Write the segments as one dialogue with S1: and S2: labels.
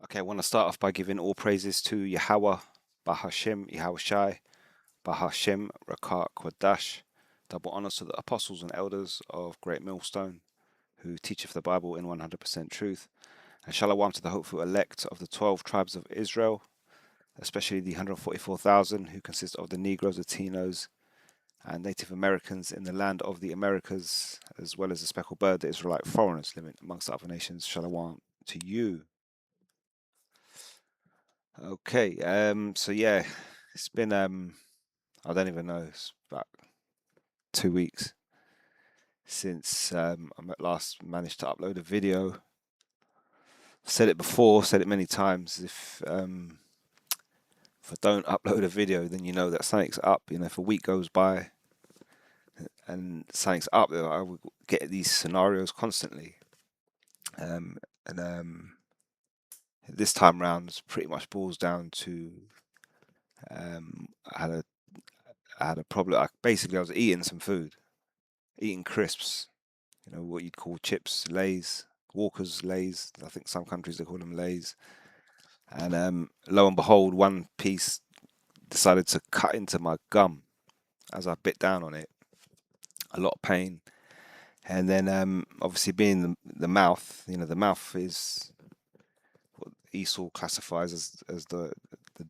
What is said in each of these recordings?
S1: Okay, I want to start off by giving all praises to Yahweh, Bahashem, Yahweh Shai, Bahashem, Rakak, Kwadash. Double honors to the apostles and elders of Great Millstone, who teacheth the Bible in 100% truth. And shalom to the hopeful elect of the 12 tribes of Israel, especially the 144,000 who consist of the Negroes, Latinos, and Native Americans in the land of the Americas, as well as the speckled bird, the Israelite foreigners living amongst the other nations. Shalom to you. Okay, so yeah, it's been I don't even know, it's about 2 weeks since I at last managed to upload a video. I've said it before, said it many times. If I don't upload a video, then you know that something's up. You know, if a week goes by and something's up, I would get these scenarios constantly. And This time round, it pretty much boils down to um, I had a I had a problem. Basically, I was eating some food, eating crisps, you know, what you'd call chips, Lays, Walker's Lays. I think some countries they call them Lays. And lo and behold, one piece decided to cut into my gum as I bit down on it. A lot of pain. And then obviously being the mouth, you know, the mouth is what Esau classifies as the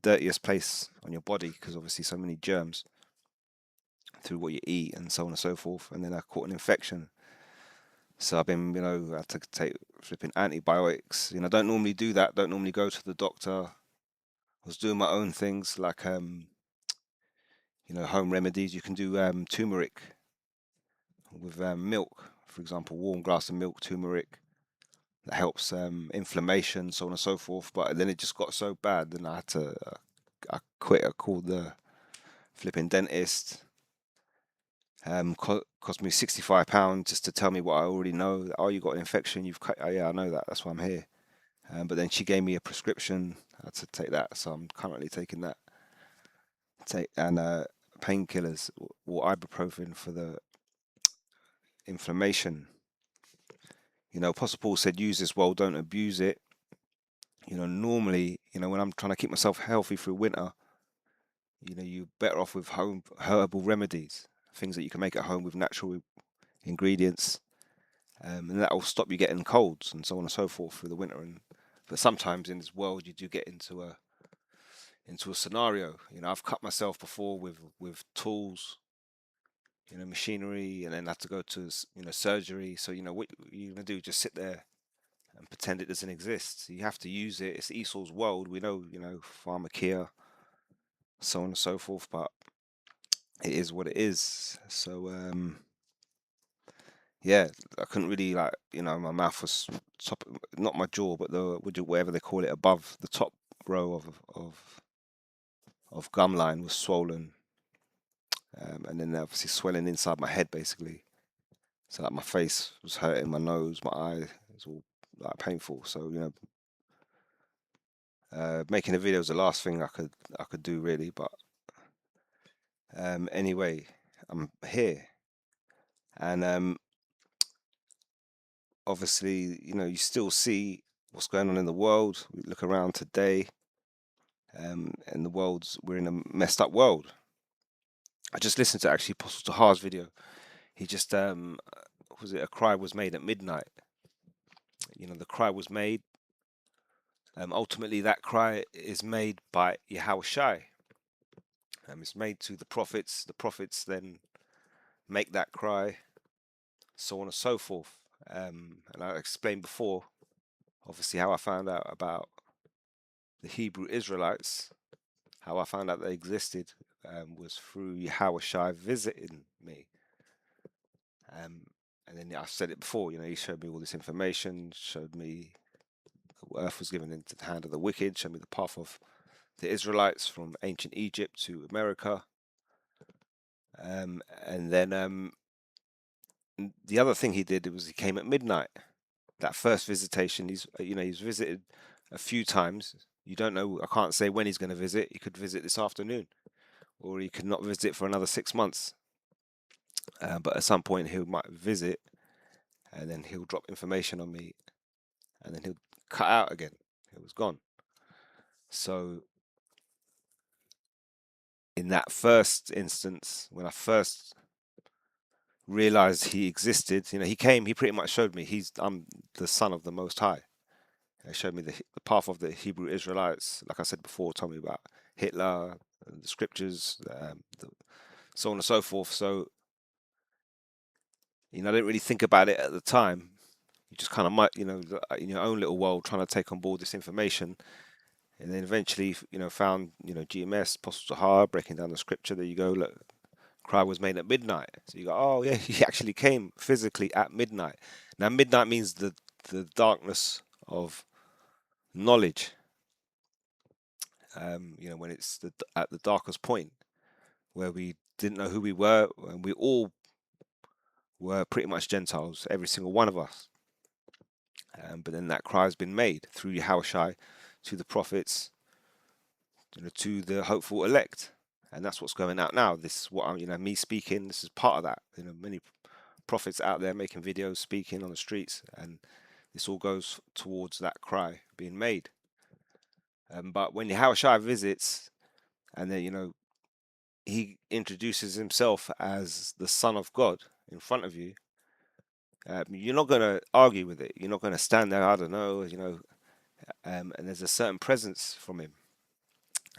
S1: dirtiest place on your body because obviously so many germs through what you eat and so on and so forth. And then I caught an infection. So I've been, you know, I had to take flipping antibiotics. You know, I don't normally do that. Don't normally go to the doctor. I was doing my own things like, you know, home remedies. You can do turmeric with milk, for example, warm glass of milk, turmeric. That helps inflammation, so on and so forth. But then it just got so bad, then I had to, I quit. I called the flipping dentist. Cost me £65 just to tell me what I already know. Oh, you got an infection. You've cut. Oh, yeah, I know that. That's why I'm here. But then she gave me a prescription. I had to take that, so I'm currently taking that. Take and painkillers or ibuprofen for the inflammation. You know, Apostle Paul said, "Use this well, don't abuse it." You know, normally, you know, when I'm trying to keep myself healthy through winter, you know, you're better off with home herbal remedies, things that you can make at home with natural ingredients, and that will stop you getting colds and so on and so forth through the winter. But sometimes in this world, you do get into a scenario. You know, I've cut myself before with tools, you know, machinery, and then have to go to you know surgery. So you know what you're gonna do? Just sit there and pretend it doesn't exist. So you have to use it. It's Esau's world. We know, you know, pharmakia, so on and so forth. But it is what it is. So yeah, I couldn't really like, you know, my mouth was top, not my jaw, but the whatever they call it above the top row of gum line was swollen, and then obviously swelling inside my head basically. So like my face was hurting, my nose, my eye was all like painful. So you know, making a video was the last thing I could do really. But anyway, I'm here, and obviously you know you still see what's going on in the world. We look around today, and the world's we're in a messed up world. I just listened to actually Apostle Tahar's video. He just was it a cry was made at midnight. You know, the cry was made. Ultimately, that cry is made by Yahweh Shai. It's made to the prophets. The prophets then make that cry, so on and so forth. And I explained before, obviously, how I found out about the Hebrew Israelites, how I found out they existed, was through Yahweh Shai visiting me. Um, and then I said it before, you know, he showed me all this information, showed me the earth was given into the hand of the wicked, showed me the path of the Israelites from ancient Egypt to America. And then the other thing he did was he came at midnight. That first visitation, you know he's visited a few times. You don't know. I can't say when he's going to visit. He could visit this afternoon, or he could not visit for another 6 months. But at some point he might visit, and then he'll drop information on me, and then he'll cut out again. was gone. So in that first instance, when I first realized he existed, he came, he pretty much showed me I'm the son of the Most High. He showed me the path of the Hebrew Israelites. Like I said before, told me about Hitler, the scriptures, so on and so forth. So, I didn't really think about it at the time. You just kind of might, in your own little world, trying to take on board this information. And then eventually, found, GMS, Apostle Tahar, breaking down the scripture. There you go. Look, cry was made at midnight. So you go, oh yeah, he actually came physically at midnight. Now midnight means the darkness of knowledge. When it's at the darkest point where we didn't know who we were, and we all were pretty much Gentiles, every single one of us. But then that cry has been made through Yahushai to the prophets, to the hopeful elect. And that's what's going out now. This is what I'm, me speaking. This is part of that. Many prophets out there making videos, speaking on the streets, and this all goes towards that cry being made. But when Yahushua visits, and then he introduces himself as the Son of God in front of you, you're not going to argue with it. You're not going to stand there, I don't know, and there's a certain presence from him,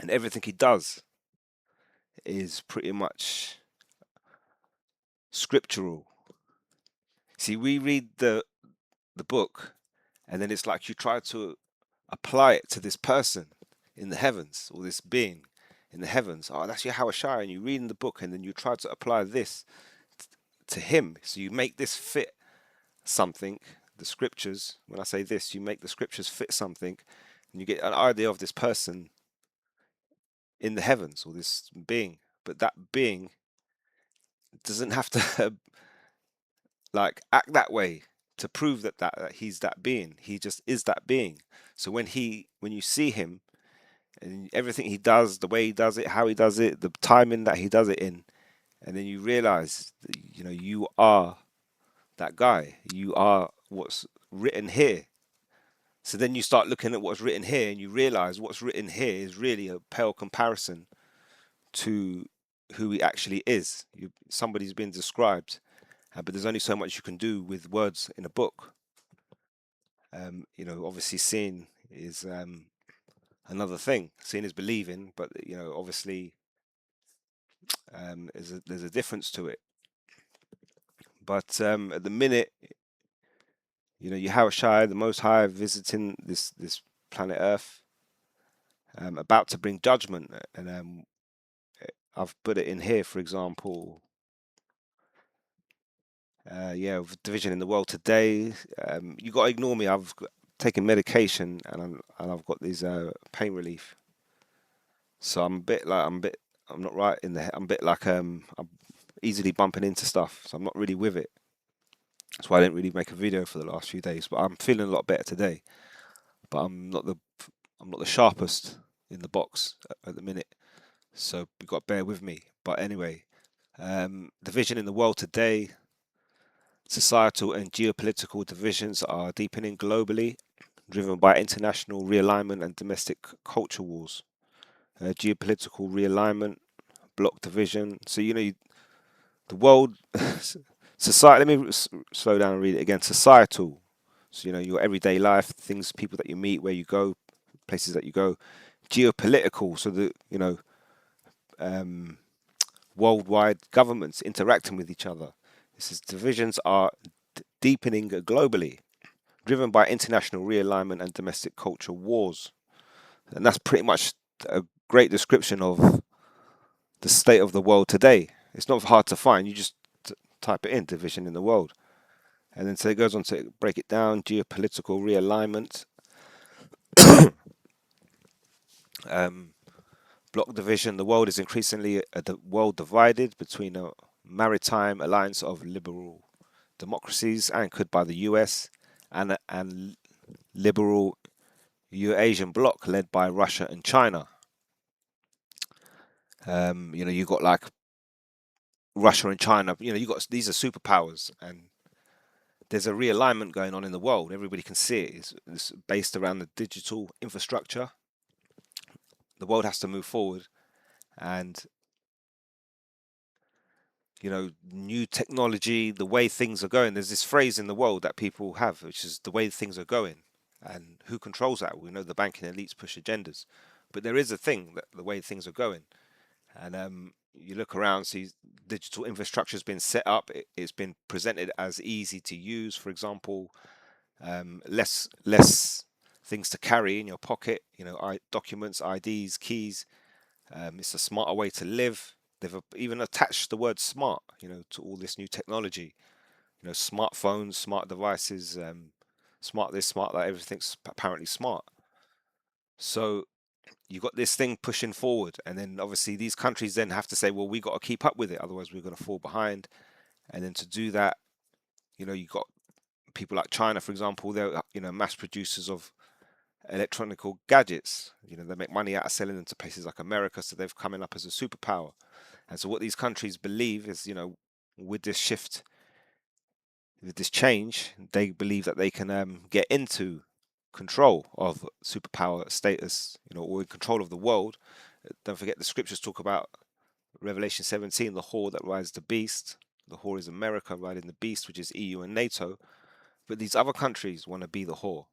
S1: and everything he does is pretty much scriptural. See, we read the book, and then it's like you try to apply it to this person in the heavens, or this being in the heavens. Oh, that's Yahushua, and you read in the book, and then you try to apply this to him. So you make this fit something. The scriptures, when I say this, you make the scriptures fit something, and you get an idea of this person in the heavens, or this being. But that being doesn't have to like act that way to prove that he's that being. He just is that being. So when you see him, and everything he does, the way he does it, how he does it, the timing that he does it in, and then you realize that, you are that guy. You are what's written here. So then you start looking at what's written here, and you realize what's written here is really a pale comparison to who he actually is. Somebody's been described, but there's only so much you can do with words in a book. Obviously seeing is another thing. Seeing is believing, but obviously there's a difference to it. But at the minute, Yahushua, the Most High, visiting this planet Earth, about to bring judgment, and I've put it in here, for example. With division in the world today. You got to ignore me. I've taken medication, and I've got these pain relief. So I'm not right in the head. I'm a bit like I'm easily bumping into stuff. So I'm not really with it. That's why I didn't really make a video for the last few days. But I'm feeling a lot better today. But I'm not the sharpest in the box at the minute. So you got to bear with me. But anyway, division in the world today. Societal and geopolitical divisions are deepening globally, driven by international realignment and domestic culture wars. Geopolitical realignment, bloc division. So, the world, society, let me slow down and read it again. Societal. So, your everyday life, things, people that you meet, where you go, places that you go. Geopolitical. So, worldwide governments interacting with each other. This is divisions are deepening globally, driven by international realignment and domestic culture wars. And that's pretty much a great description of the state of the world today. It's not hard to find. You just type it in, division in the world. And then so it goes on to break it down, geopolitical realignment, bloc division. The world is increasingly the world divided between a maritime alliance of liberal democracies anchored by the US and liberal Eurasian bloc led by Russia and China. You got like Russia and China. You got these are superpowers, and there's a realignment going on in the world. Everybody can see it. It's based around the digital infrastructure. The world has to move forward, and new technology, the way things are going. There's this phrase in the world that people have, which is the way things are going. And who controls that? We know the banking elites push agendas, but there is a thing that the way things are going. And you look around, see digital infrastructure has been set up. It's been presented as easy to use. For example, less things to carry in your pocket. Documents, IDs, keys. It's a smarter way to live. They've even attached the word smart, to all this new technology. Smartphones, smart devices, smart this, smart that. Everything's apparently smart. So you got this thing pushing forward, and then obviously these countries then have to say, well, we got to keep up with it, otherwise we're going to fall behind. And then to do that, you got people like China, for example. They're mass producers of electronic gadgets. They make money out of selling them to places like America, so they've coming up as a superpower. And so what these countries believe is, with this shift, with this change, they believe that they can get into control of superpower status, or in control of the world. Don't forget the scriptures talk about Revelation 17, the whore that rides the beast. The whore is America riding the beast, which is EU and NATO. But these other countries want to be the whore.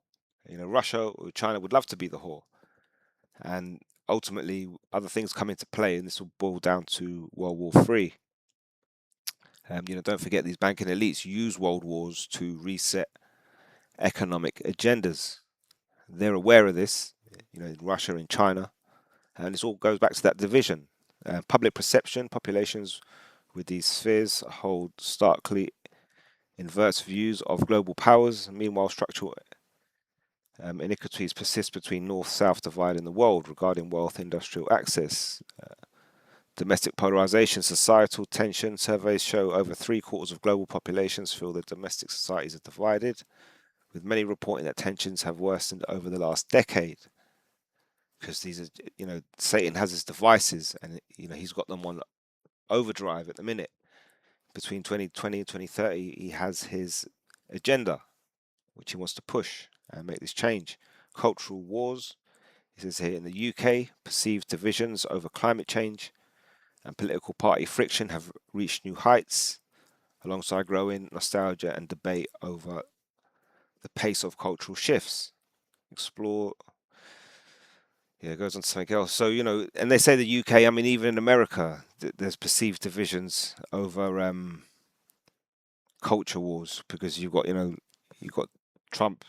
S1: Russia or China would love to be the whore. And ultimately, other things come into play, and this will boil down to World War III. Don't forget these banking elites use world wars to reset economic agendas. They're aware of this, in Russia and China, and this all goes back to that division. Public perception, populations with these spheres hold starkly inverse views of global powers. Meanwhile, structural iniquities persist between north-south divide in the world regarding wealth, industrial access, domestic polarization, societal tension. Surveys show over 3/4 of global populations feel that domestic societies are divided, with many reporting that tensions have worsened over the last decade. Because these are, Satan has his devices, and he's got them on overdrive at the minute. Between 2020 and 2030, he has his agenda, which he wants to push and make this change. Cultural wars. It says here in the UK, perceived divisions over climate change and political party friction have reached new heights, alongside growing nostalgia and debate over the pace of cultural shifts. Explore. Yeah, it goes on to something else. So, and they say the UK, I mean, even in America, there's perceived divisions over culture wars, because you've got Trump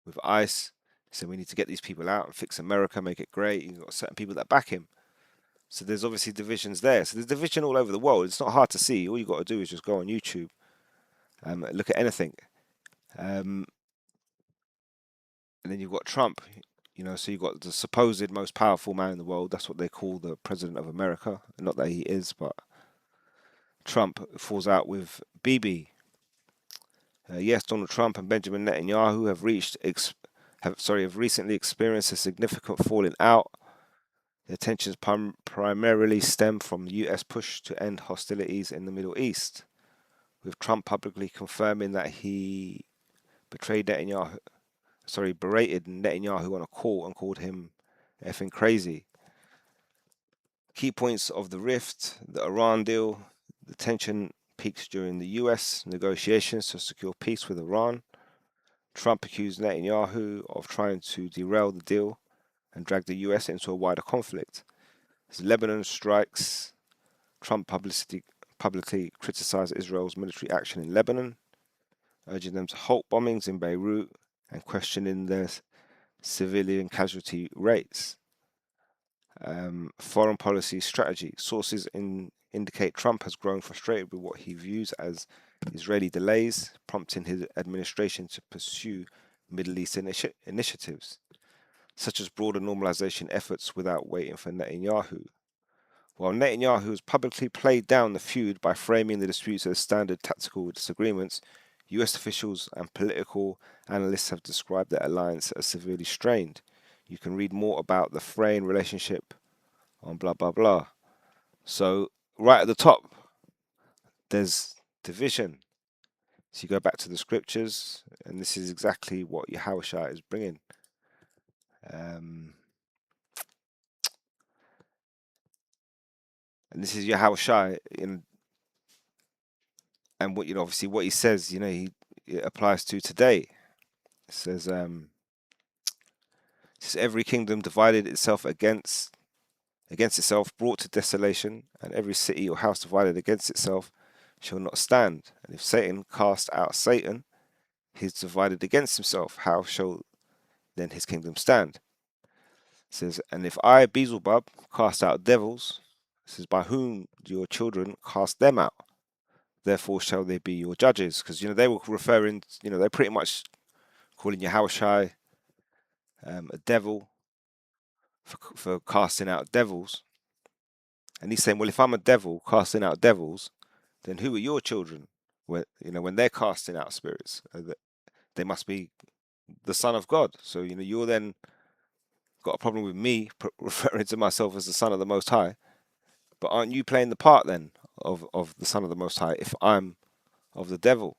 S1: with ICE. So we need to get these people out and fix America, make it great. You've got certain people that back him. So there's obviously divisions there. So there's division all over the world. It's not hard to see. All you've got to do is just go on YouTube, look at anything. And then you've got Trump, so you've got the supposed most powerful man in the world. That's what they call the president of America. Not that he is, but Trump falls out with Bibi. Yes, Donald Trump and Benjamin Netanyahu have recently experienced a significant falling out. Their tensions primarily stem from the US push to end hostilities in the Middle East, with Trump publicly confirming that he berated Netanyahu on a call and called him effing crazy. Key points of the rift: the Iran deal. The tension peaks during the US negotiations to secure peace with Iran. Trump accused Netanyahu of trying to derail the deal and drag the US into a wider conflict. As Lebanon strikes, Trump publicly criticized Israel's military action in Lebanon, urging them to halt bombings in Beirut and questioning their civilian casualty rates. Foreign policy strategy. Sources indicate Trump has grown frustrated with what he views as Israeli delays, prompting his administration to pursue Middle East initiatives, such as broader normalization efforts without waiting for Netanyahu. While Netanyahu has publicly played down the feud by framing the disputes as standard tactical disagreements, US officials and political analysts have described their alliance as severely strained. You can read more about the fraying relationship on blah blah blah. So right at the top, there's division. So you go back to the scriptures, and this is exactly what Yahushua is bringing. And this is Yahushua, and what obviously what he says, it applies to today. It says, every kingdom divided itself against itself, brought to desolation, and every city or house divided against itself shall not stand. And if Satan cast out Satan, he is divided against himself. How shall then his kingdom stand? It says, and if I, Beelzebub, cast out devils, it says, by whom do your children cast them out? Therefore shall they be your judges. Because, they were referring, they're pretty much calling Yahushua a devil for casting out devils. And he's saying, well, if I'm a devil casting out devils, then who are your children? When they're casting out spirits, they must be the Son of God. So, you're then got a problem with me referring to myself as the Son of the Most High. But aren't you playing the part then of the Son of the Most High if I'm of the devil?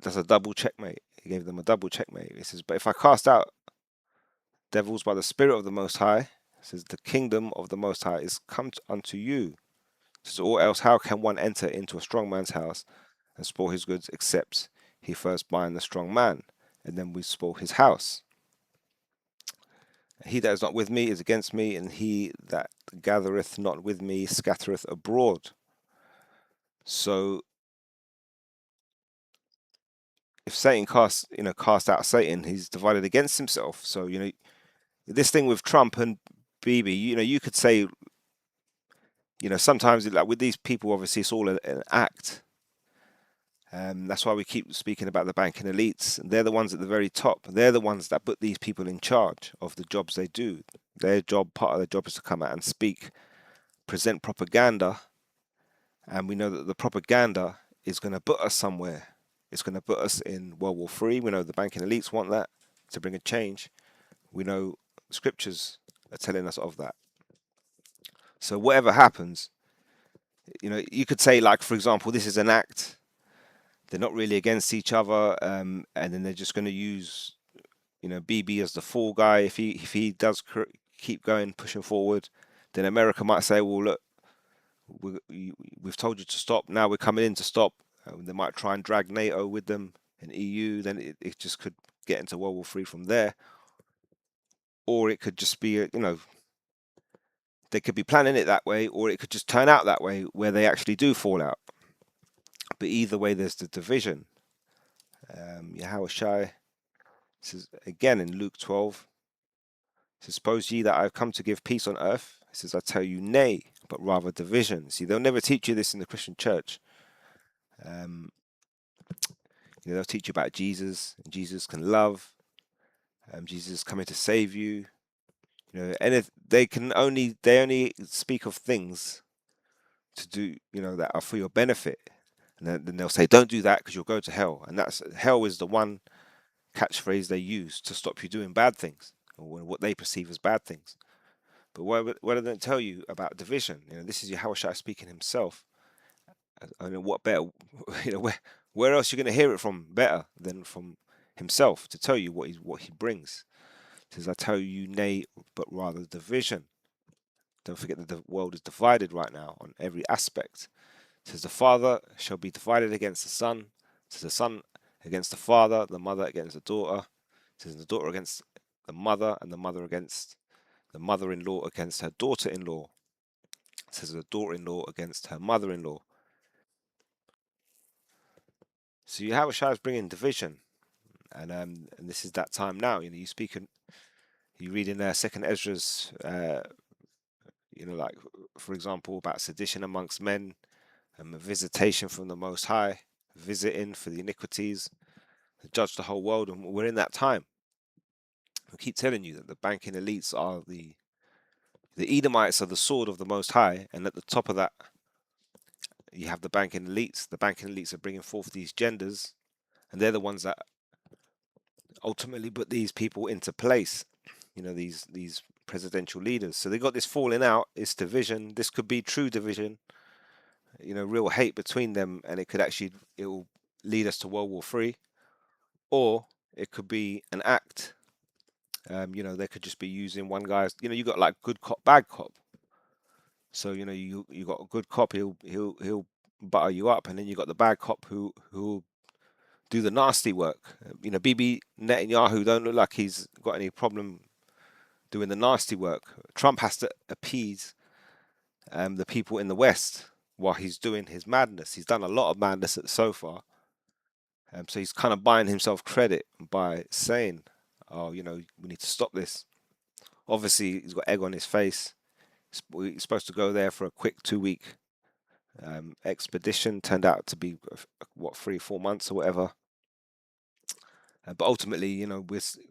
S1: That's a double checkmate. He gave them a double checkmate. He says, but if I cast out devils by the Spirit of the Most High, it says, the kingdom of the Most High is come unto you. It says, or else how can one enter into a strong man's house and spoil his goods except he first bind the strong man, and then we spoil his house? He that is not with me is against me, and he that gathereth not with me scattereth abroad. So if Satan cast out Satan, he's divided against himself. So, this thing with Trump and Bibi, you could say, sometimes like with these people, obviously it's all an act. That's why we keep speaking about the banking elites. They're the ones at the very top. They're the ones that put these people in charge of the jobs they do. Part of their job is to come out and speak, present propaganda. And we know that the propaganda is going to put us somewhere. It's going to put us in World War III. We know the banking elites want that to bring a change. We know scriptures are telling us of that. So whatever happens, you could say, like, for example, this is an act. They're not really against each other, and then they're just going to use, Bibi as the fall guy. If he does keep going, pushing forward, then America might say, well, look, we've told you to stop. Now we're coming in to stop. They might try and drag NATO with them and EU. Then it just could get into World War III from there, or it could just be, they could be planning it that way, or it could just turn out that way where they actually do fall out. But either way, there's the division. Yahushua says again in Luke 12, says, suppose ye that I have come to give peace on earth? He says, I tell you, nay, but rather division. See, they'll never teach you this in the Christian church. They'll teach you about Jesus, and Jesus can love. Jesus is coming to save you. And if they only speak of things to do, that are for your benefit. And then they'll say, don't do that because you'll go to hell. And hell is the one catchphrase they use to stop you doing bad things, or what they perceive as bad things. But what do they tell you about division? This is Yahushua speaking himself. What better, where else are you going to hear it from better than from himself to tell you what he brings? It says, I tell you, nay, but rather division. Don't forget that the world is divided right now on every aspect. It says, the father shall be divided against the son. It says, the son against the father, the mother against the daughter. It says, the daughter against the mother, and the mother against the mother-in-law against her daughter-in-law. It says, the daughter-in-law against her mother-in-law. So Yahushua is bringing division, and this is that time now. You read in Second Ezra's, like, for example, about sedition amongst men, a visitation from the Most High, visiting for the iniquities, to judge the whole world, and we're in that time. I keep telling you that the banking elites are the Edomites are the sword of the Most High, and at the top of that, you have the banking elites. The banking elites are bringing forth these genders, and they're the ones that ultimately put these people into place. These presidential leaders. So they got this falling out, this division. This could be true division. Real hate between them, and it will lead us to World War Three, or it could be an act. They could just be using one guy's. You got like good cop, bad cop. So you got a good cop, he'll butter you up, and then you got the bad cop who do the nasty work. Bibi Netanyahu don't look like he's got any problem doing the nasty work. Trump has to appease the people in the West while he's doing his madness. He's done a lot of madness so far. So he's kind of buying himself credit by saying, oh, we need to stop this. Obviously, he's got egg on his face. He's supposed to go there for a quick 2 week expedition. Turned out to be, what, 3 or 4 months or whatever. But ultimately,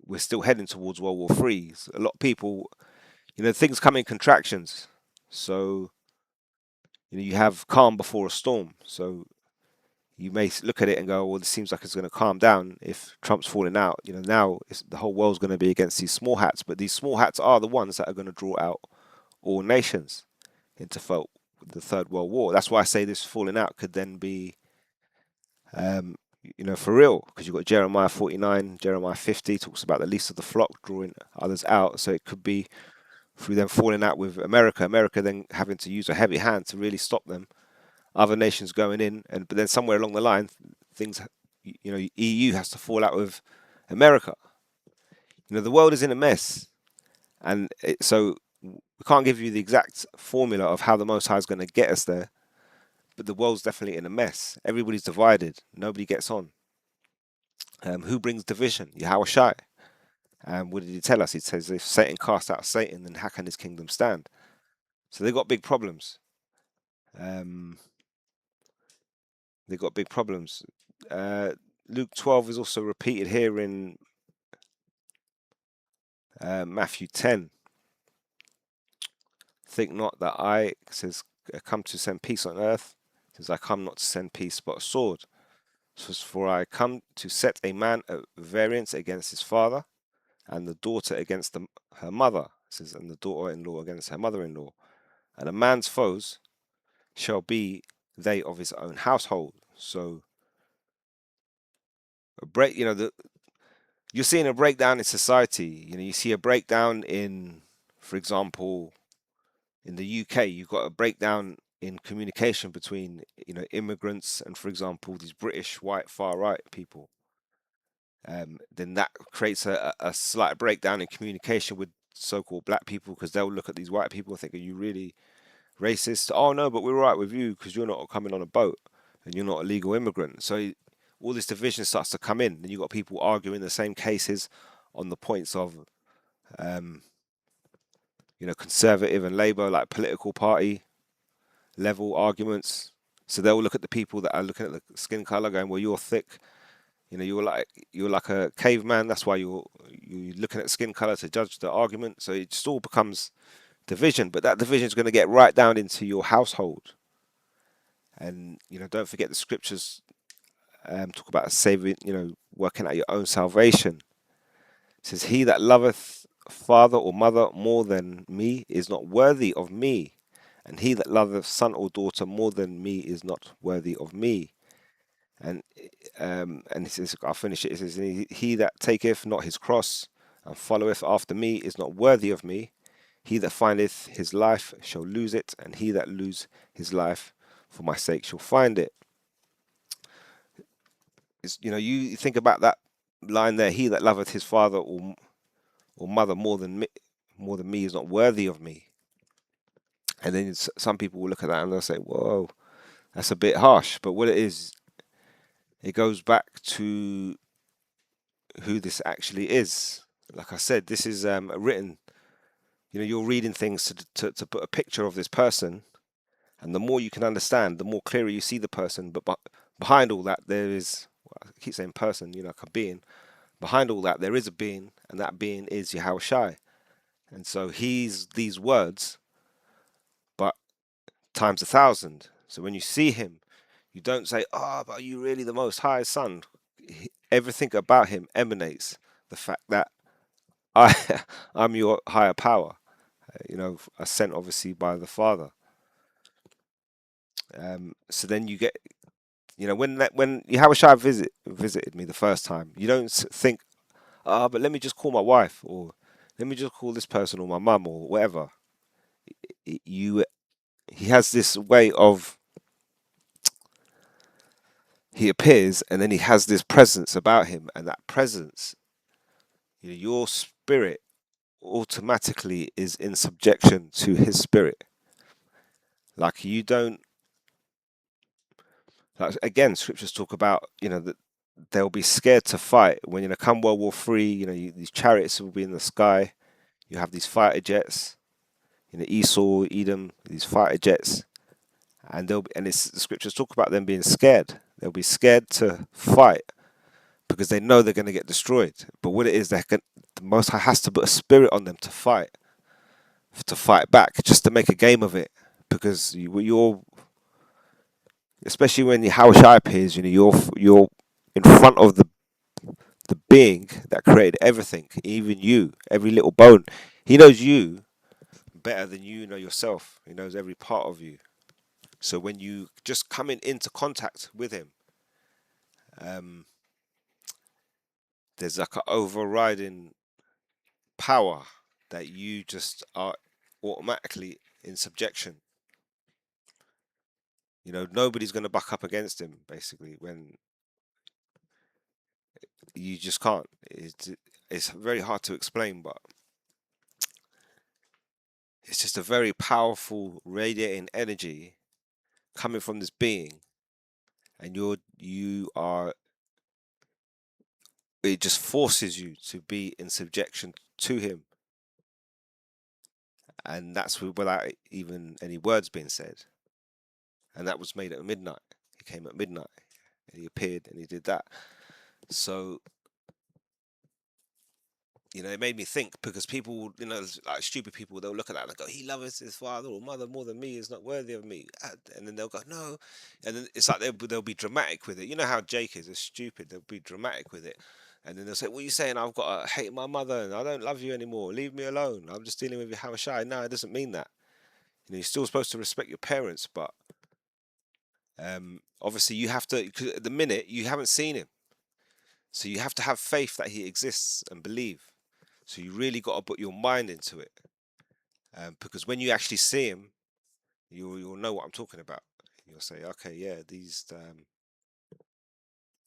S1: we're still heading towards World War Three. So a lot of people, things come in contractions. So, you have calm before a storm. So you may look at it and go, well, this seems like it's going to calm down if Trump's falling out. Now the whole world's going to be against these small hats, but these small hats are the ones that are going to draw out all nations into the Third World War. That's why I say this falling out could then be, for real, because you've got Jeremiah 49, Jeremiah 50 talks about the least of the flock drawing others out. So it could be through them falling out with America then having to use a heavy hand to really stop them. Other nations going in, but then somewhere along the line, things, EU has to fall out with America. The world is in a mess, and so we can't give you the exact formula of how the Most High is going to get us there, but the world's definitely in a mess. Everybody's divided. Nobody gets on. Who brings division? Yahweh Shai. What did he tell us? He says, if Satan cast out Satan, then how can his kingdom stand? So they've got big problems. They've got big problems. Luke 12 is also repeated here in Matthew 10. Think not that I, says, come to send peace on earth. Says, I come not to send peace but a sword. Says, for I come to set a man at variance against his father, and the daughter against her mother. Says, and the daughter-in-law against her mother-in-law. And a man's foes shall be they of his own household. So a break, you're seeing a breakdown in society. You see a breakdown in, for example, in the UK, you've got a breakdown in communication between, immigrants and, for example, these British white far right people. Then that creates a slight breakdown in communication with so-called black people, because they'll look at these white people and think, are you really racist? Oh no, but we're all right with you because you're not coming on a boat and you're not a legal immigrant. So all this division starts to come in. Then you've got people arguing the same cases on the points of, conservative and Labour, like political party level arguments. So they'll look at the people that are looking at the skin color, going, "Well, you're thick. You're like a caveman. That's why you're looking at skin color to judge the argument." So it just all becomes division. But that division is going to get right down into your household. And don't forget the scriptures talk about saving, working out your own salvation. It says, "He that loveth father or mother more than me is not worthy of me, and he that loveth son or daughter more than me is not worthy of me." And it says, I'll finish it. It says, "He that taketh not his cross and followeth after me is not worthy of me. He that findeth his life shall lose it, and he that lose his life for my sake shall find it." You think about that line there. He that loveth his father or mother more than me is not worthy of me. And then some people will look at that and they'll say, "Whoa, that's a bit harsh." But what it is, it goes back to who this actually is. Like I said, this is written. You're reading things to put a picture of this person, and the more you can understand, the more clearer you see the person. But behind all that, there is, well, I keep saying person, like a being. Behind all that, there is a being, and that being is Yahweh Shai. And so he's these words, but times 1,000. So when you see him, you don't say, "Oh, but are you really the Most High Son?" Everything about him emanates the fact that I, I'm your higher power, sent obviously by the Father. So then you get You know, when Yahushua visited me the first time, you don't think, ah, but let me just call my wife, or let me just call this person, or my mum, or whatever. You He has this way of, he appears and then he has this presence about him, and that presence, you know, your spirit automatically is in subjection to his spirit. Like you don't, like again, scriptures talk about, you know, that they'll be scared to fight when, you know, come World War III. You know, these chariots will be in the sky. You have these fighter jets, you know, Esau, Edom, these fighter jets, and it's the scriptures talk about them being scared. They'll be scared to fight because they know they're going to get destroyed. But what it is, the Most High has to put a spirit on them to fight back, just to make a game of it. Because you're, especially when Yahushua appears, you know, you're in front of the being that created everything, even you, every little bone. He knows you better than you know yourself. He knows every part of you. So when you just coming into contact with him, um, there's like an overriding power that you just are automatically in subjection. You know, nobody's going to buck up against him, basically, when you just can't. It's very hard to explain, but it's just a very powerful radiating energy coming from this being, and you are, it just forces you to be in subjection to him, and that's without even any words being said. And that was made at midnight. He came at midnight, and he appeared, and he did that. So, you know, it made me think, because people, you know, like stupid people, they'll look at that and go, he loves his father or mother more than me, is not worthy of me. And then they'll go, no. And then it's like they'll be dramatic with it. You know how Jake is, they're stupid. They'll be dramatic with it. And then they'll say, what are you saying? I've got to hate my mother and I don't love you anymore. Leave me alone. I'm just dealing with your how shy. No, it doesn't mean that. You know, you're still supposed to respect your parents, but obviously you have to, 'cause at the minute you haven't seen him. So you have to have faith that he exists and believe. So you really got to put your mind into it, because when you actually see him, you'll know what I'm talking about. You'll say, okay, yeah, these,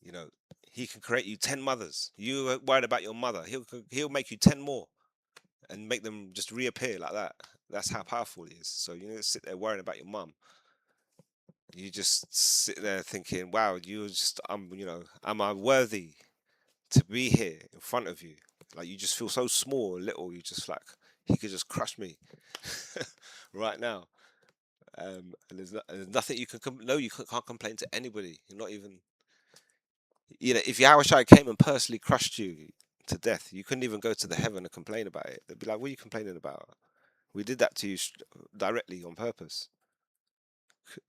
S1: you know, he can create you 10 mothers. You are worried about your mother. He'll make you 10 more and make them just reappear like that. That's how powerful he is. So you know, sit there worrying about your mum. You just sit there thinking, wow, you know, am I worthy to be here in front of you? Like you just feel so small, little. You just like, he could just crush me right now. And there's nothing you can no, you can't complain to anybody. You're not even, you know, if Yahushua came and personally crushed you to death, you couldn't even go to the heaven and complain about it. They'd be like, what are you complaining about? We did that to you directly on purpose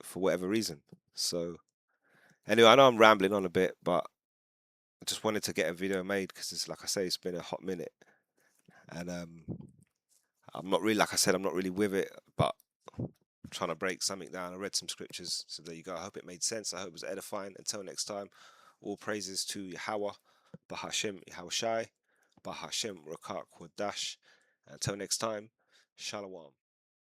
S1: for whatever reason. So anyway, I know I'm rambling on a bit, but I just wanted to get a video made because it's, like I say, it's been a hot minute, and I'm not really, like I said, I'm not really with it, but I'm trying to break something down. I read some scriptures, so there you go. I hope it made sense. I hope it was edifying. Until next time, all praises to Yahweh, Bahashem Yahushai, Bahashem Rakak Wadash. Until next time, Shalom.